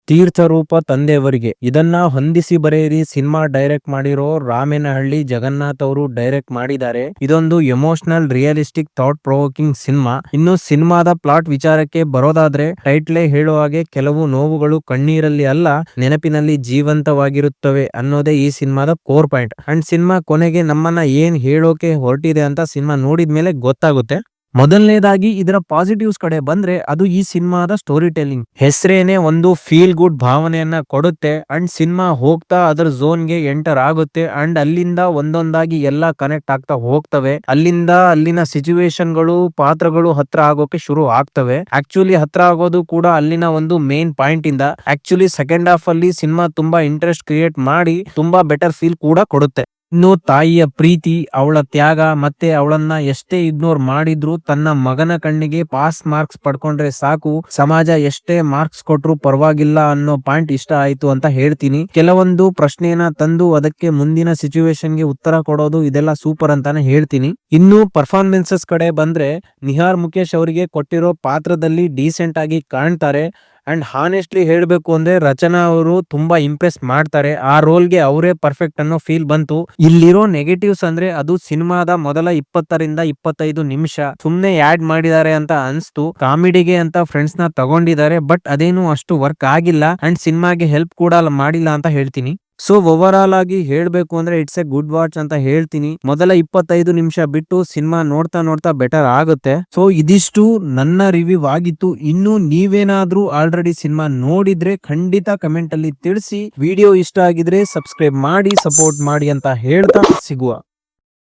ತೀರ್ಥರೂಪ ತಂದೆಯವರಿಗೆ ಇದನ್ನ ಹೊಂದಿಸಿ ಬರೆಯಿರಿ ಸಿನಿಮಾ ಡೈರೆಕ್ಟ್ ಮಾಡಿರೋ ರಾಮೇನಹಳ್ಳಿ ಜಗನ್ನಾಥ್ ಅವರು ಡೈರೆಕ್ಟ್ ಮಾಡಿದ್ದಾರೆ. ಇದೊಂದು emotional realistic thought provoking cinema. ಇನ್ನು ಸಿನಿಮಾದ ಪ್ಲಾಟ್ ವಿಚಾರಕ್ಕೆ ಬರೋದಾದ್ರೆ ಟೈಟ್ಲೇ ಹೇಳೋ ಹಾಗೆ ಕೆಲವು ನೋವುಗಳು ಕಣ್ಣೀರಲ್ಲಿ ಅಲ್ಲ ನೆನಪಿನಲ್ಲಿ ಜೀವಂತವಾಗಿರುತ್ತವೆ ಅನ್ನೋದೇ ಈ ಸಿನಿಮಾದ ಕೋರ್ ಪಾಯಿಂಟ್. ಅಂಡ್ ಸಿನಿಮಾ ಕೊನೆಗೆ ನಮ್ಮನ್ನ ಏನ್ ಹೇಳೋಕೆ ಹೊರಟಿದೆ ಅಂತ ಸಿನಿಮಾ ನೋಡಿದ್ಮೇಲೆ ಗೊತ್ತಾಗುತ್ತೆ. ಮೊದಲನೇದಾಗಿ ಇದರ ಪಾಸಿಟಿವ್ಸ್ ಕಡೆ ಬಂದ್ರೆ ಅದು ಈ ಸಿನಿಮಾದ ಸ್ಟೋರಿ ಟೆಲ್ಲಿಂಗ್. ಹೆಸರೇನೆ ಒಂದು ಫೀಲ್ ಗುಡ್ ಭಾವನೆಯನ್ನ ಕೊಡುತ್ತೆ. ಅಂಡ್ ಸಿನಿಮಾ ಹೋಗ್ತಾ ಅದರ ಝೋನ್ಗೆ ಎಂಟರ್ ಆಗುತ್ತೆ. ಅಂಡ್ ಅಲ್ಲಿಂದ ಒಂದೊಂದಾಗಿ ಎಲ್ಲ ಕನೆಕ್ಟ್ ಆಗ್ತಾ ಹೋಗ್ತವೆ. ಅಲ್ಲಿಂದ ಅಲ್ಲಿನ ಸಿಚುವೇಶನ್ ಗಳು ಪಾತ್ರಗಳು ಹತ್ರ ಆಗೋಕೆ ಶುರು ಆಗ್ತವೆ. ಆಕ್ಚುಲಿ ಹತ್ರ ಆಗೋದು ಕೂಡ ಅಲ್ಲಿನ ಒಂದು ಮೇನ್ ಪಾಯಿಂಟ್ ಇಂದ. ಆಕ್ಚುಲಿ ಸೆಕೆಂಡ್ ಹಾಫ್ ಅಲ್ಲಿ ಸಿನಿಮಾ ತುಂಬಾ ಇಂಟ್ರೆಸ್ಟ್ ಕ್ರಿಯೇಟ್ ಮಾಡಿ ತುಂಬಾ ಬೆಟರ್ ಫೀಲ್ ಕೂಡ ಕೊಡುತ್ತೆ. ಇನ್ನು ತಾಯಿಯ ಪ್ರೀತಿ, ಅವಳ ತ್ಯಾಗ, ಮತ್ತೆ ಅವಳನ್ನ ಎಷ್ಟೇ ಇಗ್ನೋರ್ ಮಾಡಿದ್ರು ತನ್ನ ಮಗನ ಕಣ್ಣಿಗೆ ಪಾಸ್ ಮಾರ್ಕ್ಸ್ ಪಡ್ಕೊಂಡ್ರೆ ಸಾಕು, ಸಮಾಜ ಎಷ್ಟೇ ಮಾರ್ಕ್ಸ್ ಕೊಟ್ರು ಪರವಾಗಿಲ್ಲ ಅನ್ನೋ ಪಾಯಿಂಟ್ ಇಷ್ಟ ಆಯ್ತು ಅಂತ ಹೇಳ್ತೀನಿ. ಕೆಲವೊಂದು ಪ್ರಶ್ನೆಯನ್ನ ತಂದು ಅದಕ್ಕೆ ಮುಂದಿನ ಸಿಚುವೇಶನ್ ಗೆ ಉತ್ತರ ಕೊಡೋದು ಇದೆಲ್ಲ ಸೂಪರ್ ಅಂತಾನೆ ಹೇಳ್ತೀನಿ. ಇನ್ನು ಪರ್ಫಾರ್ಮೆನ್ಸಸ್ ಕಡೆ ಬಂದ್ರೆ ನಿಹಾರ್ ಮುಖೇಶ್ ಅವರಿಗೆ ಕೊಟ್ಟಿರೋ ಪಾತ್ರದಲ್ಲಿ ಡೀಸೆಂಟ್ ಆಗಿ ಕಾಣ್ತಾರೆ. ಅಂಡ್ ಹಾನೆಸ್ಟ್ಲಿ ಹೇಳ್ಬೇಕು ಅಂದ್ರೆ ರಚನಾ ಅವರು ತುಂಬಾ ಇಂಪ್ರೆಸ್ ಮಾಡ್ತಾರೆ. ಆ ರೋಲ್ಗೆ ಅವರೇ ಪರ್ಫೆಕ್ಟ್ ಅನ್ನೋ ಫೀಲ್ ಬಂತು. ಇಲ್ಲಿರೋ ನೆಗೆಟಿವ್ಸ್ ಅಂದ್ರೆ ಅದು ಸಿನಿಮಾದ ಮೊದಲ 20-25 ನಿಮಿಷ ಸುಮ್ನೆ ಆಡ್ ಮಾಡಿದ್ದಾರೆ ಅಂತ ಅನ್ಸ್ತು. ಕಾಮಿಡಿಗೆ ಅಂತ ಫ್ರೆಂಡ್ಸ್ ನ ತಗೊಂಡಿದ್ದಾರೆ, ಬಟ್ ಅದೇನು ಅಷ್ಟು ವರ್ಕ್ ಆಗಿಲ್ಲ. ಅಂಡ್ ಸಿನಿಮಾಗೆ ಹೆಲ್ಪ್ ಕೂಡ ಮಾಡಿಲ್ಲ ಅಂತ ಹೇಳ್ತೀನಿ. ಸೊ ಓವರ್ ಆಲ್ ಆಗಿ ಹೇಳ್ಬೇಕು ಅಂದ್ರೆ ಇಟ್ಸ್ ಎ ಗುಡ್ ವಾಚ್ ಅಂತ ಹೇಳ್ತೀನಿ. ಮೊದಲ 25 ನಿಮಿಷ ಬಿಟ್ಟು ಸಿನಿಮಾ ನೋಡ್ತಾ ನೋಡ್ತಾ ಬೆಟರ್ ಆಗುತ್ತೆ. ಸೊ ಇದಿಷ್ಟು ನನ್ನ ರಿವ್ಯೂ ಆಗಿತ್ತು. ಇನ್ನು ನೀವೇನಾದ್ರೂ ಆಲ್ರೆಡಿ ಸಿನಿಮಾ ನೋಡಿದ್ರೆ ಖಂಡಿತ ಕಮೆಂಟ್ ಅಲ್ಲಿ ತಿಳಿಸಿ. ವಿಡಿಯೋ ಇಷ್ಟ ಆಗಿದ್ರೆ ಸಬ್ಸ್ಕ್ರೈಬ್ ಮಾಡಿ, ಸಪೋರ್ಟ್ ಮಾಡಿ ಅಂತ ಹೇಳ್ತಾ ಸಿಗುವ.